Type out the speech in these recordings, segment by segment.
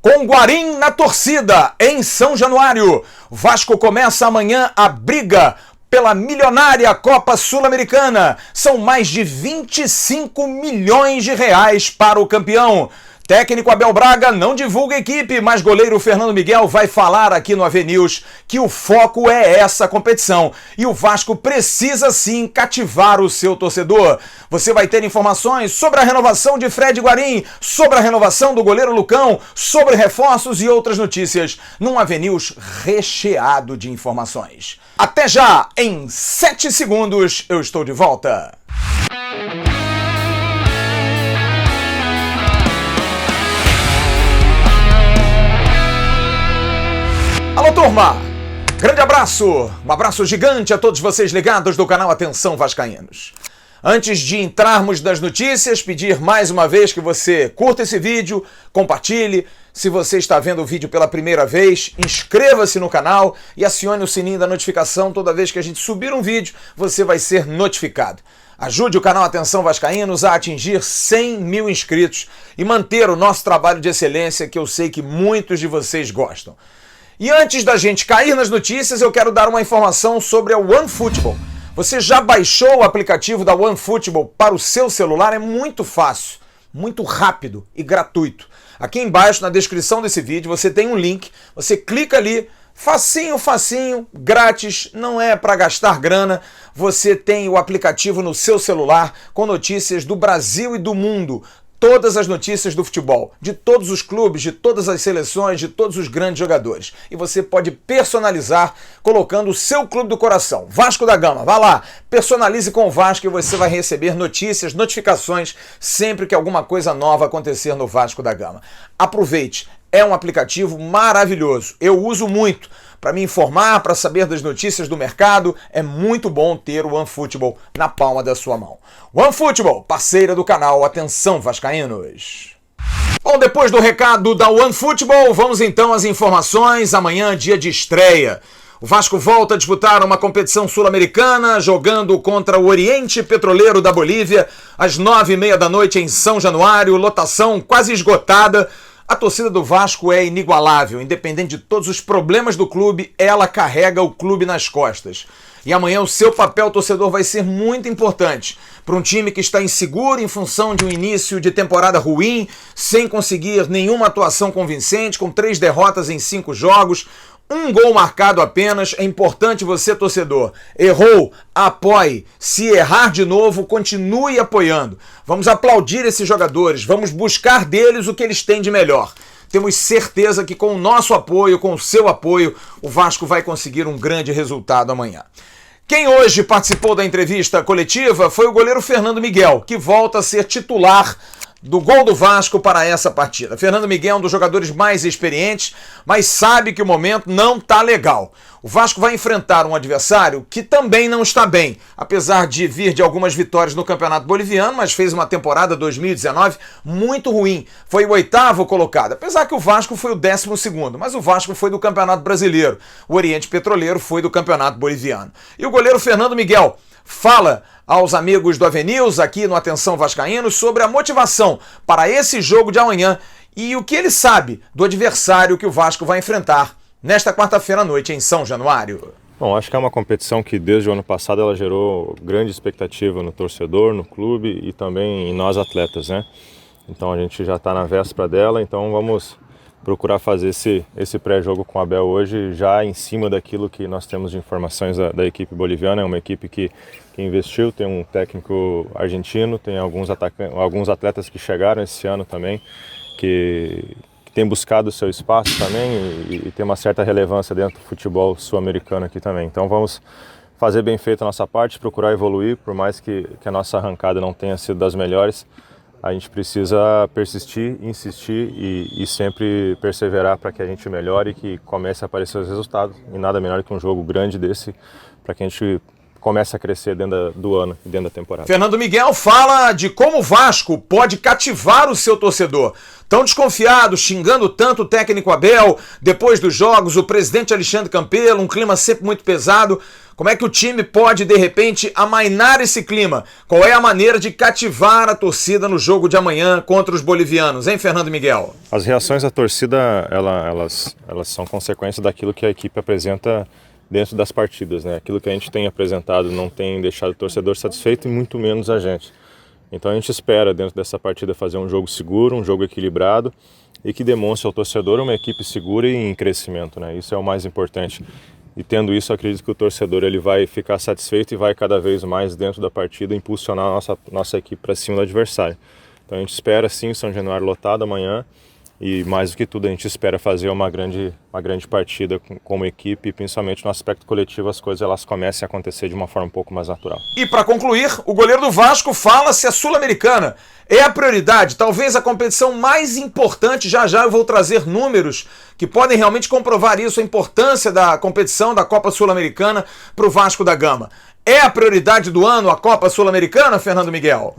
Com Guarim na torcida, em São Januário, o Vasco começa amanhã a briga pela milionária Copa Sul-Americana. São mais de 25 milhões de reais para o campeão. Técnico Abel Braga não divulga a equipe, mas goleiro Fernando Miguel vai falar aqui no AV News que o foco é essa competição e o Vasco precisa sim cativar o seu torcedor. Você vai ter informações sobre a renovação de Fred Guarim, sobre a renovação do goleiro Lucão, sobre reforços e outras notícias num AV News recheado de informações. Até já, em 7 segundos eu estou de volta. Alô, turma! Grande abraço! Um abraço gigante a todos vocês ligados do canal Atenção Vascaínos. Antes de entrarmos nas notícias, pedir mais uma vez que você curta esse vídeo, compartilhe. Se você está vendo o vídeo pela primeira vez, inscreva-se no canal e acione o sininho da notificação. Toda vez que a gente subir um vídeo, você vai ser notificado. Ajude o canal Atenção Vascaínos a atingir 100 mil inscritos e manter o nosso trabalho de excelência, que eu sei que muitos de vocês gostam. E antes da gente cair nas notícias, eu quero dar uma informação sobre a OneFootball. Você já baixou o aplicativo da OneFootball para o seu celular? É muito fácil, muito rápido e gratuito. Aqui embaixo, na descrição desse vídeo, você tem um link, você clica ali, facinho, grátis, não é para gastar grana. Você tem o aplicativo no seu celular com notícias do Brasil e do mundo. Todas as notícias do futebol, de todos os clubes, de todas as seleções, de todos os grandes jogadores. E você pode personalizar colocando o seu clube do coração, Vasco da Gama. Vá lá, personalize com o Vasco e você vai receber notícias, notificações sempre que alguma coisa nova acontecer no Vasco da Gama. Aproveite, é um aplicativo maravilhoso, eu uso muito. Para me informar, para saber das notícias do mercado, é muito bom ter o OneFootball na palma da sua mão. OneFootball, parceira do canal Atenção Vascaínos. Bom, depois do recado da OneFootball, vamos então às informações. Amanhã, dia de estreia. O Vasco volta a disputar uma competição sul-americana, jogando contra o Oriente Petroleiro da Bolívia, às 9h30 da noite em São Januário, lotação quase esgotada. A torcida do Vasco é inigualável, independente de todos os problemas do clube, ela carrega o clube nas costas. E amanhã o seu papel torcedor vai ser muito importante para um time que está inseguro em função de um início de temporada ruim, sem conseguir nenhuma atuação convincente, com 3 derrotas em 5 jogos, 1 gol marcado apenas. É importante você, torcedor, errou, apoie. Se errar de novo, continue apoiando. Vamos aplaudir esses jogadores, vamos buscar deles o que eles têm de melhor. Temos certeza que com o nosso apoio, com o seu apoio, o Vasco vai conseguir um grande resultado amanhã. Quem hoje participou da entrevista coletiva foi o goleiro Fernando Miguel, que volta a ser titular do gol do Vasco para essa partida. Fernando Miguel é um dos jogadores mais experientes, mas sabe que o momento não está legal. O Vasco vai enfrentar um adversário que também não está bem, apesar de vir de algumas vitórias no Campeonato Boliviano, mas fez uma temporada 2019 muito ruim. Foi o 8º colocado, apesar que o Vasco foi o 12º, mas o Vasco foi do Campeonato Brasileiro. O Oriente Petroleiro foi do Campeonato Boliviano. E o goleiro Fernando Miguel fala aos amigos do AV News aqui no Atenção Vascaínos sobre a motivação para esse jogo de amanhã e o que ele sabe do adversário que o Vasco vai enfrentar nesta quarta-feira à noite em São Januário. Bom, acho que é uma competição que desde o ano passado ela gerou grande expectativa no torcedor, no clube e também em nós atletas, né? Então a gente já está na véspera dela, então vamos procurar fazer esse pré-jogo com o Abel hoje, já em cima daquilo que nós temos de informações da equipe boliviana. É uma equipe que investiu, tem um técnico argentino, tem alguns atletas que chegaram esse ano também, que tem buscado o seu espaço também e tem uma certa relevância dentro do futebol sul-americano aqui também. Então vamos fazer bem feito a nossa parte, procurar evoluir, por mais que a nossa arrancada não tenha sido das melhores. A gente precisa persistir, insistir e sempre perseverar para que a gente melhore e que comece a aparecer os resultados. E nada melhor que um jogo grande desse para que a gente comece a crescer dentro do ano e dentro da temporada. Fernando Miguel fala de como o Vasco pode cativar o seu torcedor. Tão desconfiado, xingando tanto o técnico Abel, depois dos jogos, o presidente Alexandre Campelo, um clima sempre muito pesado. Como é que o time pode, de repente, amainar esse clima? Qual é a maneira de cativar a torcida no jogo de amanhã contra os bolivianos, hein, Fernando Miguel? As reações da torcida, elas são consequência daquilo que a equipe apresenta dentro das partidas, né? Aquilo que a gente tem apresentado não tem deixado o torcedor satisfeito e muito menos a gente. Então a gente espera dentro dessa partida fazer um jogo seguro, um jogo equilibrado e que demonstre ao torcedor uma equipe segura e em crescimento, né? Isso é o mais importante. E tendo isso, acredito que o torcedor ele vai ficar satisfeito e vai cada vez mais dentro da partida impulsionar a nossa equipe para cima do adversário. Então a gente espera sim o São Januário lotado amanhã. E mais do que tudo, a gente espera fazer uma grande partida como equipe, principalmente no aspecto coletivo, as coisas elas comecem a acontecer de uma forma um pouco mais natural. E para concluir, o goleiro do Vasco fala se a Sul-Americana é a prioridade, talvez a competição mais importante. Já eu vou trazer números que podem realmente comprovar isso, a importância da competição da Copa Sul-Americana para o Vasco da Gama. É a prioridade do ano a Copa Sul-Americana, Fernando Miguel?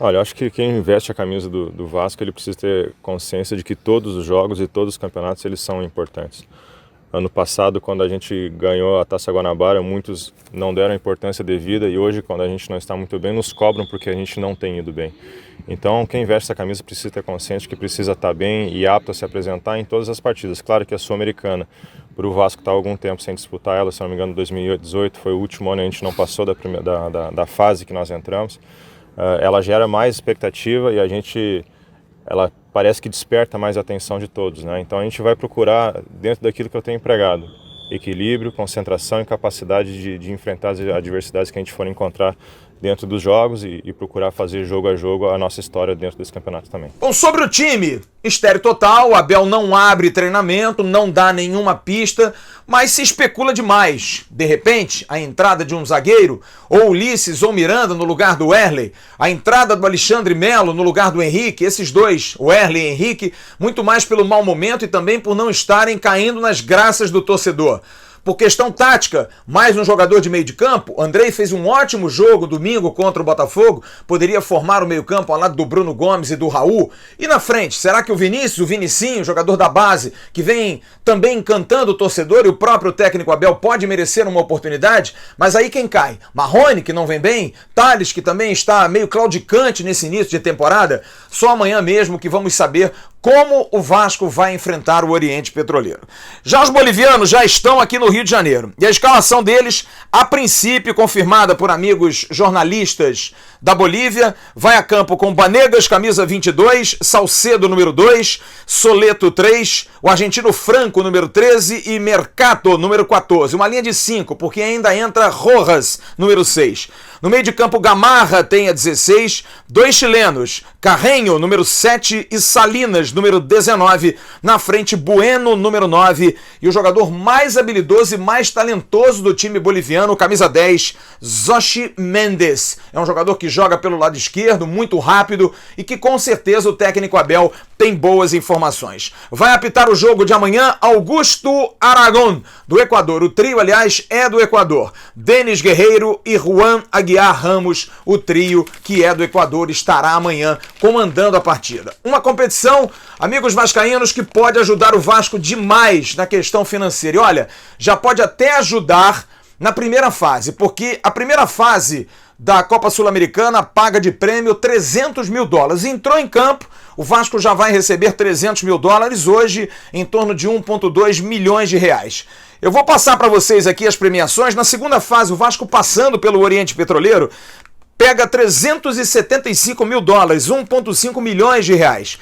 Olha, eu acho que quem veste a camisa do Vasco, ele precisa ter consciência de que todos os jogos e todos os campeonatos, eles são importantes. Ano passado, quando a gente ganhou a Taça Guanabara, muitos não deram a importância devida e hoje, quando a gente não está muito bem, nos cobram porque a gente não tem ido bem. Então, quem veste essa camisa precisa ter consciência que precisa estar bem e apto a se apresentar em todas as partidas. Claro que a Sul-Americana, para o Vasco estar algum tempo sem disputar ela, se não me engano, 2018 foi o último ano, a gente não passou da fase que nós entramos. Ela gera mais expectativa e ela parece que desperta mais a atenção de todos, né? Então a gente vai procurar, dentro daquilo que eu tenho empregado, equilíbrio, concentração e capacidade de enfrentar as adversidades que a gente for encontrar dentro dos jogos e procurar fazer jogo a jogo a nossa história dentro desse campeonato também. Bom, sobre o time, estéreo total, o Abel não abre treinamento, não dá nenhuma pista, mas se especula demais. De repente, a entrada de um zagueiro, ou Ulisses ou Miranda no lugar do Wehrley, a entrada do Alexandre Melo no lugar do Henrique, esses dois, o Wehrley e Henrique, muito mais pelo mau momento e também por não estarem caindo nas graças do torcedor. Por questão tática, mais um jogador de meio de campo. Andrei fez um ótimo jogo domingo contra o Botafogo, poderia formar o meio campo ao lado do Bruno Gomes e do Raul. E na frente, será que o Vinícius, o Vinicinho, jogador da base, que vem também encantando o torcedor e o próprio técnico Abel pode merecer uma oportunidade? Mas aí quem cai? Marrone, que não vem bem, Thales, que também está meio claudicante nesse início de temporada. Só amanhã mesmo que vamos saber como o Vasco vai enfrentar o Oriente Petroleiro. Já os bolivianos já estão aqui no Rio de Janeiro. E a escalação deles, a princípio confirmada por amigos jornalistas da Bolívia, vai a campo com Banegas, camisa 22, Salcedo, número 2, Soleto, 3, o argentino Franco, número 13 e Mercado, número 14. Uma linha de 5, porque ainda entra Rojas, número 6. No meio de campo, Gamarra tem a 16, dois chilenos, Carreño, número 7 e Salinas, número 19. Na frente, Bueno, número 9 e o jogador mais habilidoso e mais talentoso do time boliviano, camisa 10, Zoshi Mendes. É um jogador que joga pelo lado esquerdo, muito rápido e que com certeza o técnico Abel tem boas informações. Vai apitar o jogo de amanhã Augusto Aragón, do Equador. O trio, aliás, é do Equador. Denis Guerreiro e Juan Aguiar Ramos, o trio que é do Equador, estará amanhã comandando a partida. Uma competição, amigos vascaínos, que pode ajudar o Vasco demais na questão financeira. E olha, já pode até ajudar na primeira fase, porque a primeira fase da Copa Sul-Americana paga de prêmio $300 mil. Entrou em campo, o Vasco já vai receber $300 mil, hoje em torno de 1,2 milhões de reais. Eu vou passar para vocês aqui as premiações. Na segunda fase, o Vasco passando pelo Oriente Petroleiro, pega $375 mil, 1,5 milhões de reais.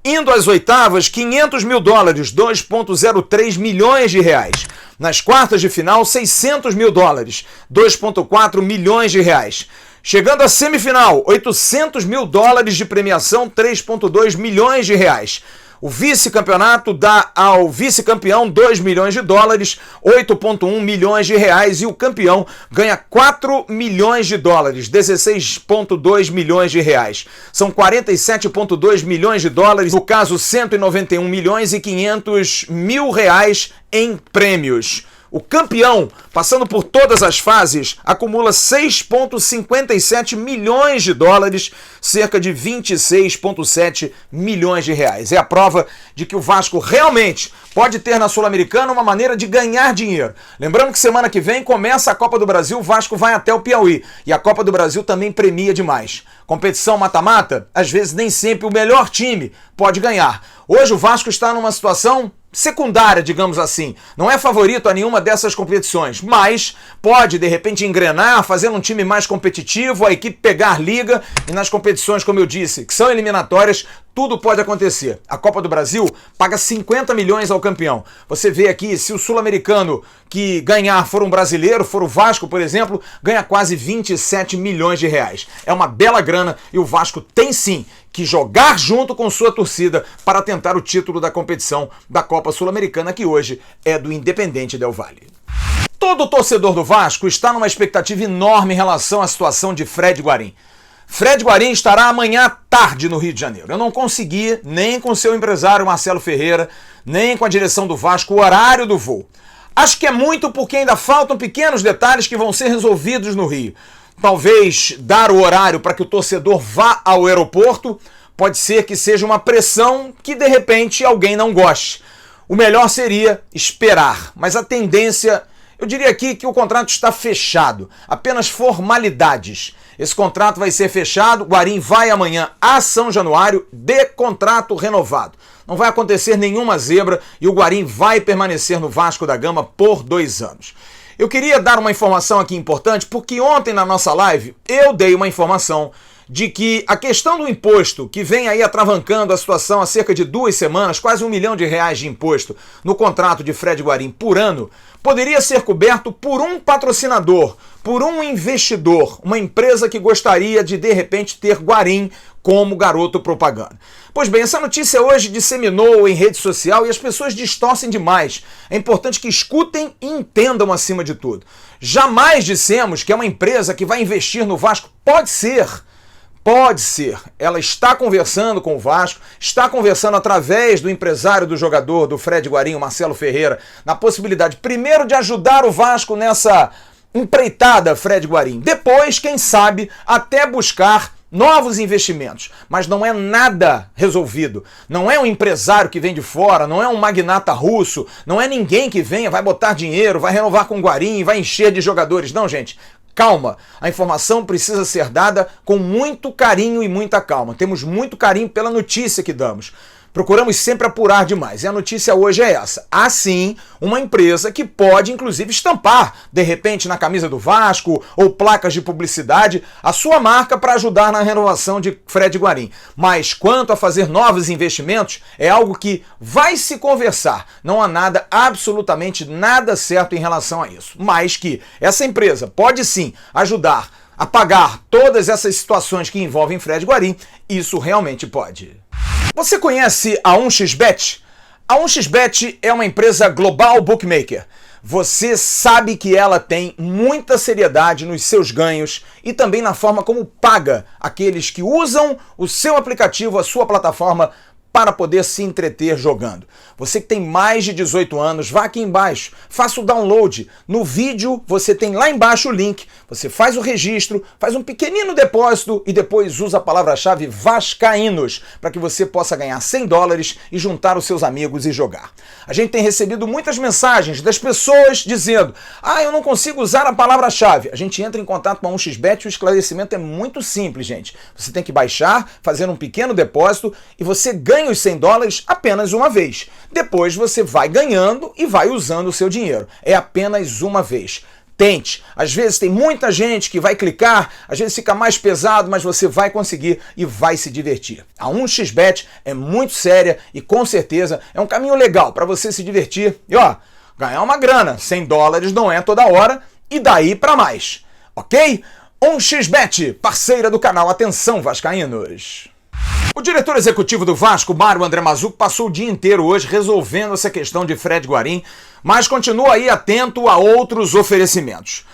Indo às oitavas, $500 mil, 2,03 milhões de reais. Nas quartas de final, $600 mil, 2,4 milhões de reais. Chegando à semifinal, $800 mil de premiação, 3,2 milhões de reais. O vice-campeonato dá ao vice-campeão $2 milhões, 8,1 milhões de reais, e o campeão ganha $4 milhões, 16,2 milhões de reais. São 47,2 milhões de dólares, no caso 191 milhões e 500 mil reais em prêmios. O campeão, passando por todas as fases, acumula 6,57 milhões de dólares, cerca de 26,7 milhões de reais. É a prova de que o Vasco realmente pode ter na Sul-Americana uma maneira de ganhar dinheiro. Lembrando que semana que vem começa a Copa do Brasil, o Vasco vai até o Piauí. E a Copa do Brasil também premia demais. Competição mata-mata, às vezes nem sempre o melhor time pode ganhar. Hoje o Vasco está numa situação secundária, digamos assim. Não é favorito a nenhuma dessas competições, mas pode, de repente, engrenar, fazendo um time mais competitivo, a equipe pegar liga e nas competições, como eu disse, que são eliminatórias, tudo pode acontecer. A Copa do Brasil paga 50 milhões ao campeão. Você vê aqui, se o sul-americano que ganhar for um brasileiro, for o Vasco, por exemplo, ganha quase 27 milhões de reais. É uma bela grana e o Vasco tem sim que jogar junto com sua torcida para tentar o título da competição da Copa Sul-Americana, que hoje é do Independente Del Valle. Todo torcedor do Vasco está numa expectativa enorme em relação à situação de Fred Guarim. Fred Guarim estará amanhã à tarde no Rio de Janeiro. Eu não consegui, nem com seu empresário Marcelo Ferreira, nem com a direção do Vasco, o horário do voo. Acho que é muito porque ainda faltam pequenos detalhes que vão ser resolvidos no Rio. Talvez dar o horário para que o torcedor vá ao aeroporto pode ser que seja uma pressão que de repente alguém não goste. O melhor seria esperar, mas a tendência, eu diria aqui que o contrato está fechado, apenas formalidades. Esse contrato vai ser fechado, Guarim vai amanhã a São Januário de contrato renovado. Não vai acontecer nenhuma zebra e o Guarim vai permanecer no Vasco da Gama por 2 anos. Eu queria dar uma informação aqui importante, porque ontem na nossa live eu dei uma informação de que a questão do imposto, que vem aí atravancando a situação há cerca de 2 semanas, quase R$1 milhão de imposto no contrato de Fred Guarim por ano, poderia ser coberto por um patrocinador, por um investidor, uma empresa que gostaria de repente ter Guarim como garoto propaganda. Pois bem, essa notícia hoje disseminou em rede social e as pessoas distorcem demais. É importante que escutem e entendam acima de tudo. Jamais dissemos que é uma empresa que vai investir no Vasco. Pode ser. Ela está conversando com o Vasco, está conversando através do empresário do jogador, do Fred Guarim, o Marcelo Ferreira, na possibilidade, primeiro, de ajudar o Vasco nessa empreitada Fred Guarim. Depois, quem sabe, até buscar novos investimentos, mas não é nada resolvido. Não é um empresário que vem de fora, não é um magnata russo, não é ninguém que venha, vai botar dinheiro, vai renovar com o Guarim, vai encher de jogadores. Não, gente. Calma, a informação precisa ser dada com muito carinho e muita calma. Temos muito carinho pela notícia que damos. Procuramos sempre apurar demais. E a notícia hoje é essa. Há sim uma empresa que pode, inclusive, estampar, de repente, na camisa do Vasco ou placas de publicidade, a sua marca para ajudar na renovação de Fred Guarim. Mas quanto a fazer novos investimentos, é algo que vai se conversar. Não há nada, absolutamente nada certo em relação a isso. Mas que essa empresa pode sim ajudar a pagar todas essas situações que envolvem Fred Guarim, isso realmente pode. Você conhece a 1xBet? A 1xBet é uma empresa global bookmaker. Você sabe que ela tem muita seriedade nos seus ganhos e também na forma como paga aqueles que usam o seu aplicativo, a sua plataforma, para poder se entreter jogando. Você que tem mais de 18 anos, vá aqui embaixo, faça o download. No vídeo você tem lá embaixo o link, você faz o registro, faz um pequenino depósito e depois usa a palavra-chave Vascaínos para que você possa ganhar $100 e juntar os seus amigos e jogar. A gente tem recebido muitas mensagens das pessoas dizendo: eu não consigo usar a palavra-chave. A gente entra em contato com a 1xBet e o esclarecimento é muito simples, gente. Você tem que baixar, fazer um pequeno depósito e você ganha os $100 apenas uma vez. Depois você vai ganhando e vai usando o seu dinheiro. É apenas uma vez. Tente. Às vezes tem muita gente que vai clicar, às vezes fica mais pesado, mas você vai conseguir e vai se divertir. A 1xBet é muito séria e com certeza é um caminho legal para você se divertir e ganhar uma grana. $100 não é toda hora e daí para mais. Ok? 1xBet, parceira do canal Atenção Vascaínos. O diretor executivo do Vasco, Mário André Mazzuco, passou o dia inteiro hoje resolvendo essa questão de Fred Guarim, mas continua aí atento a outros oferecimentos.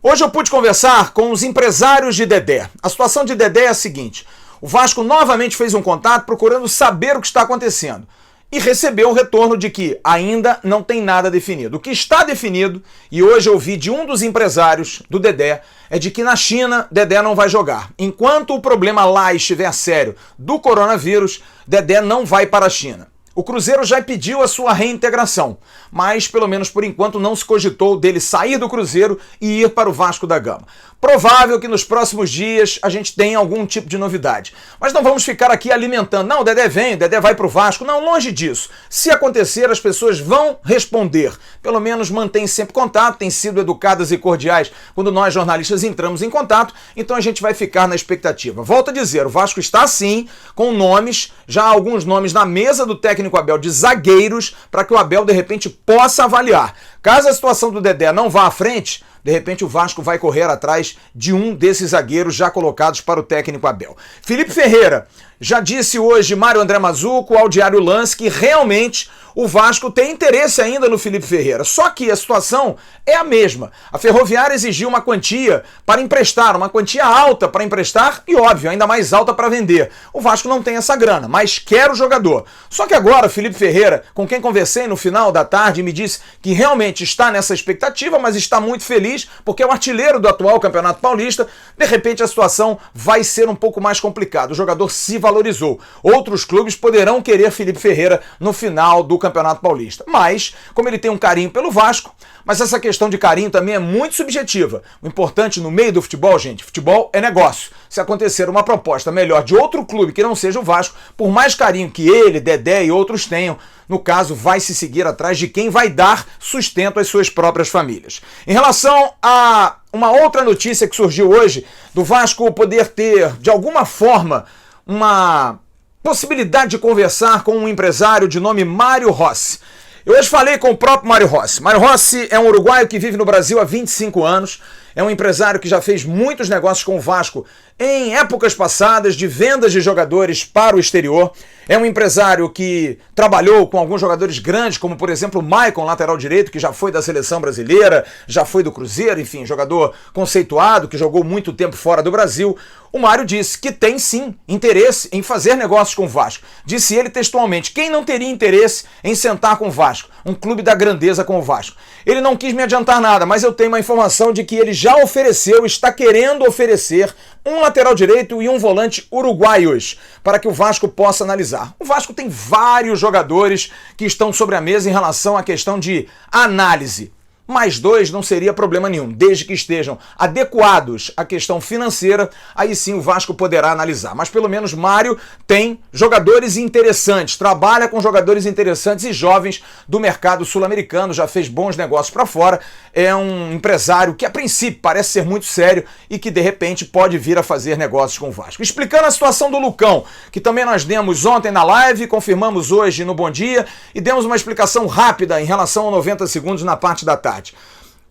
Hoje eu pude conversar com os empresários de Dedé. A situação de Dedé é a seguinte: o Vasco novamente fez um contato procurando saber o que está acontecendo. e recebeu o retorno de que ainda não tem nada definido. O que está definido, e hoje eu ouvi de um dos empresários do Dedé, é de que na China Dedé não vai jogar. Enquanto o problema lá estiver sério do coronavírus, Dedé não vai para a China. O Cruzeiro já pediu a sua reintegração, mas pelo menos por enquanto não se cogitou dele sair do Cruzeiro e ir para o Vasco da Gama. Provável que nos próximos dias a gente tenha algum tipo de novidade. Mas não vamos ficar aqui alimentando. Não, o Dedé vem, o Dedé vai para o Vasco. Não, longe disso. Se acontecer, as pessoas vão responder. Pelo menos mantém sempre contato, têm sido educadas e cordiais quando nós jornalistas entramos em contato, então a gente vai ficar na expectativa. Volto a dizer, o Vasco está sim com nomes, já há alguns nomes na mesa do técnico Abel de zagueiros, para que o Abel de repente possa avaliar. Caso a situação do Dedé não vá à frente, de repente o Vasco vai correr atrás de um desses zagueiros já colocados para o técnico Abel. Felipe Ferreira já disse hoje, Mário André Mazzuco, ao Diário Lance, que realmente o Vasco tem interesse ainda no Felipe Ferreira. Só que a situação é a mesma. A Ferroviária exigiu uma quantia para emprestar, uma quantia alta para emprestar e, óbvio, ainda mais alta para vender. O Vasco não tem essa grana, mas quer o jogador. Só que agora, Felipe Ferreira, com quem conversei no final da tarde, me disse que realmente está nessa expectativa, mas está muito feliz porque é o artilheiro do atual Campeonato Paulista. De repente a situação vai ser um pouco mais complicada. O jogador se valorizou. Outros clubes poderão querer Felipe Ferreira no final do Campeonato Paulista. Mas, como ele tem um carinho pelo Vasco, mas essa questão de carinho também é muito subjetiva. O importante no meio do futebol, gente, futebol é negócio. Se acontecer uma proposta melhor de outro clube que não seja o Vasco, por mais carinho que ele, Dedé e outros tenham, no caso, vai se seguir atrás de quem vai dar sustento às suas próprias famílias. Em relação a uma outra notícia que surgiu hoje, do Vasco poder ter, de alguma forma, uma possibilidade de conversar com um empresário de nome Mário Rossi. Eu hoje falei com o próprio Mário Rossi. Mário Rossi é um uruguaio que vive no Brasil há 25 anos, é um empresário que já fez muitos negócios com o Vasco em épocas passadas de vendas de jogadores para o exterior. É um empresário que trabalhou com alguns jogadores grandes, como por exemplo o Maicon, lateral direito, que já foi da seleção brasileira, já foi do Cruzeiro, enfim, jogador conceituado, que jogou muito tempo fora do Brasil. O Mário disse que tem sim interesse em fazer negócios com o Vasco. Disse ele textualmente, quem não teria interesse em sentar com o Vasco? Um clube da grandeza com o Vasco. Ele não quis me adiantar nada, mas eu tenho uma informação de que ele já ofereceu, está querendo oferecer um lateral direito e um volante uruguaios para que o Vasco possa analisar. O Vasco tem vários jogadores que estão sobre a mesa em relação à questão de análise. Mais dois não seria problema nenhum, desde que estejam adequados à questão financeira, aí sim o Vasco poderá analisar. Mas pelo menos Mário tem jogadores interessantes, trabalha com jogadores interessantes e jovens do mercado sul-americano, já fez bons negócios para fora, é um empresário que a princípio parece ser muito sério e que de repente pode vir a fazer negócios com o Vasco. Explicando a situação do Lucão, que também nós demos ontem na live, confirmamos hoje no Bom Dia e demos uma explicação rápida em relação a 90 segundos na parte da tarde.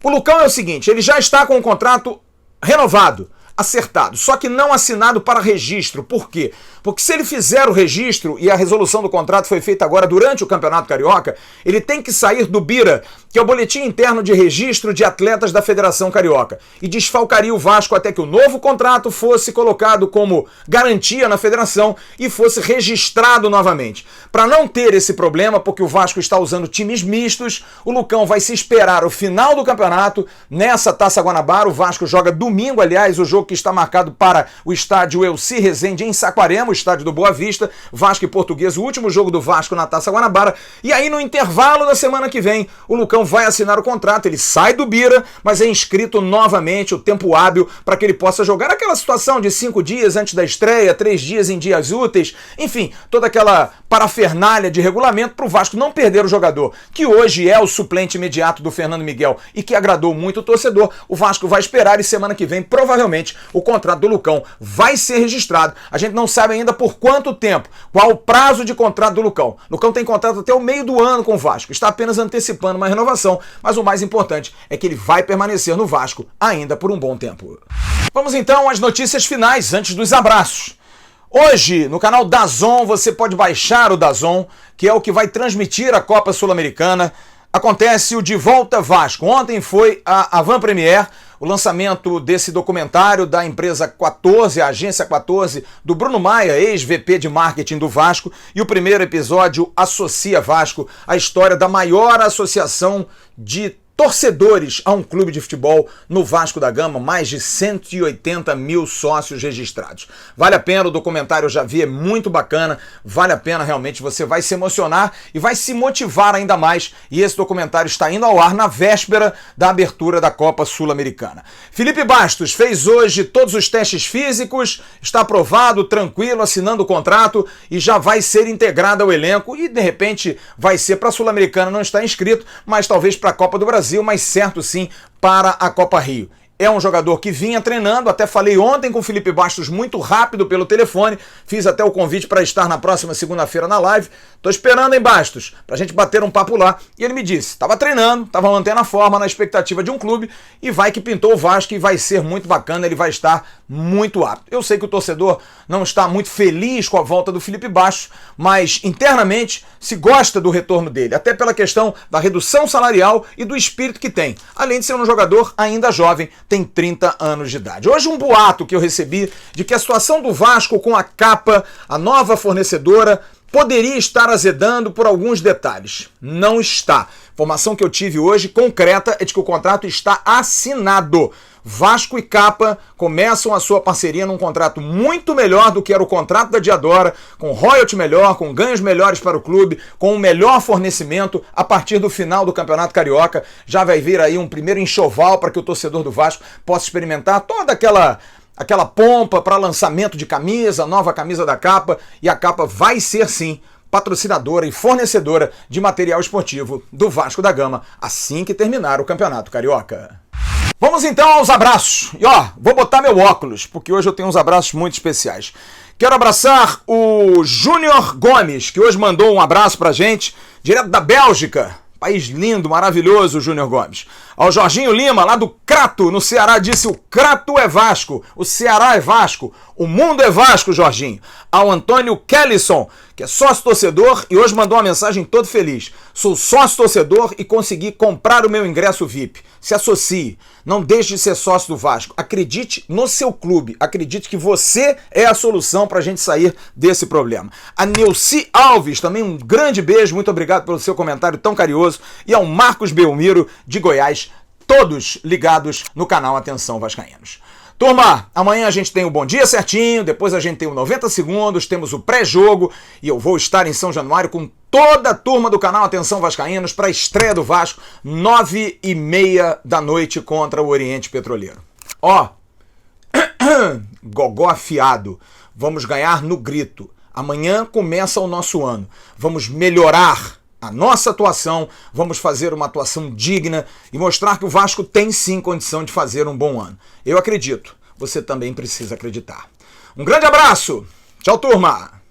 O Lucão é o seguinte, ele já está com o contrato renovado, acertado, só que não assinado para registro. Por quê? Porque se ele fizer o registro, e a resolução do contrato foi feita agora durante o Campeonato Carioca, ele tem que sair do BIRA, que é o Boletim Interno de Registro de Atletas da Federação Carioca, e desfalcaria o Vasco até que o novo contrato fosse colocado como garantia na federação e fosse registrado novamente. Para não ter esse problema, porque o Vasco está usando times mistos, o Lucão vai se esperar o final do campeonato. Nessa Taça Guanabara, o Vasco joga domingo, aliás, o jogo que está marcado para o estádio Elci Rezende em Saquarema, o estádio do Boa Vista, Vasco e Portuguesa, o último jogo do Vasco na Taça Guanabara, e aí no intervalo da semana que vem, o Lucão vai assinar o contrato, ele sai do BIRA, mas é inscrito novamente, o tempo hábil, para que ele possa jogar aquela situação de 5 dias antes da estreia, 3 dias em dias úteis, enfim, toda aquela parafernália de regulamento para o Vasco não perder o jogador, que hoje é o suplente imediato do Fernando Miguel e que agradou muito o torcedor. O Vasco vai esperar e semana que vem, provavelmente, o contrato do Lucão vai ser registrado. A gente não sabe ainda por quanto tempo, qual o prazo de contrato do Lucão. Lucão tem contrato até o meio do ano com o Vasco, está apenas antecipando uma renovação, mas o mais importante é que ele vai permanecer no Vasco ainda por um bom tempo. Vamos então às notícias finais, antes dos abraços. Hoje, no canal DAZN, você pode baixar o DAZN, que é o que vai transmitir a Copa Sul-Americana. Acontece o De Volta Vasco. Ontem foi a Avant Premier. o lançamento desse documentário da empresa 14, a Agência 14, do Bruno Maia, ex-VP de marketing do Vasco, e o primeiro episódio Associa Vasco, a história da maior associação de torcedores a um clube de futebol no Vasco da Gama, mais de 180 mil sócios registrados. Vale a pena, o documentário eu já vi, é muito bacana, vale a pena realmente, você vai se emocionar e vai se motivar ainda mais, e esse documentário está indo ao ar na véspera da abertura da Copa Sul-Americana. Felipe Bastos fez hoje todos os testes físicos, está aprovado, tranquilo, assinando o contrato e já vai ser integrado ao elenco e de repente vai ser para a Sul-Americana, não está inscrito, mas talvez para a Copa do Brasil, mas certo sim para a Copa Rio. É um jogador que vinha treinando, até falei ontem com o Felipe Bastos muito rápido pelo telefone, fiz até o convite para estar na próxima segunda-feira na live. Tô esperando, hein, Bastos, pra gente bater um papo lá. E ele me disse, estava treinando, estava mantendo a forma na expectativa de um clube e vai que pintou o Vasco e vai ser muito bacana, ele vai estar muito apto. Eu sei que o torcedor não está muito feliz com a volta do Felipe Bastos, mas internamente se gosta do retorno dele, até pela questão da redução salarial e do espírito que tem, além de ser um jogador ainda jovem, tem 30 anos de idade. Hoje um boato que eu recebi de que a situação do Vasco com a Capa, a nova fornecedora, poderia estar azedando por alguns detalhes. Não está. Informação que eu tive hoje concreta é de que o contrato está assinado. Vasco e Capa começam a sua parceria num contrato muito melhor do que era o contrato da Diadora, com royalty melhor, com ganhos melhores para o clube, com um melhor fornecimento a partir do final do Campeonato Carioca. Já vai vir aí um primeiro enxoval para que o torcedor do Vasco possa experimentar toda aquela pompa para lançamento de camisa, nova camisa da Capa, e a Capa vai ser sim patrocinadora e fornecedora de material esportivo do Vasco da Gama assim que terminar o Campeonato Carioca. Vamos então aos abraços. E ó, vou botar meu óculos, porque hoje eu tenho uns abraços muito especiais. Quero abraçar o Júnior Gomes, que hoje mandou um abraço pra gente, direto da Bélgica. País lindo, maravilhoso, Júnior Gomes. Ao Jorginho Lima, lá do Crato, no Ceará, disse: o Crato é Vasco, o Ceará é Vasco, o mundo é Vasco, Jorginho. Ao Antônio Kellyson, que é sócio-torcedor e hoje mandou uma mensagem todo feliz. Sou sócio-torcedor e consegui comprar o meu ingresso VIP. Se associe, não deixe de ser sócio do Vasco. Acredite no seu clube, acredite que você é a solução para a gente sair desse problema. A Neuci Alves, também um grande beijo, muito obrigado pelo seu comentário tão carinhoso. E ao Marcos Belmiro, de Goiás, todos ligados no canal Atenção Vascaínos. Turma, amanhã a gente tem o Bom Dia certinho, depois a gente tem o 90 segundos, temos o pré-jogo e eu vou estar em São Januário com toda a turma do canal Atenção Vascaínos para a estreia do Vasco, 9h30 da noite contra o Oriente Petroleiro. Ó, gogó afiado, vamos ganhar no grito. Amanhã começa o nosso ano, vamos melhorar a nossa atuação, vamos fazer uma atuação digna e mostrar que o Vasco tem sim condição de fazer um bom ano. Eu acredito, você também precisa acreditar. Um grande abraço, tchau turma!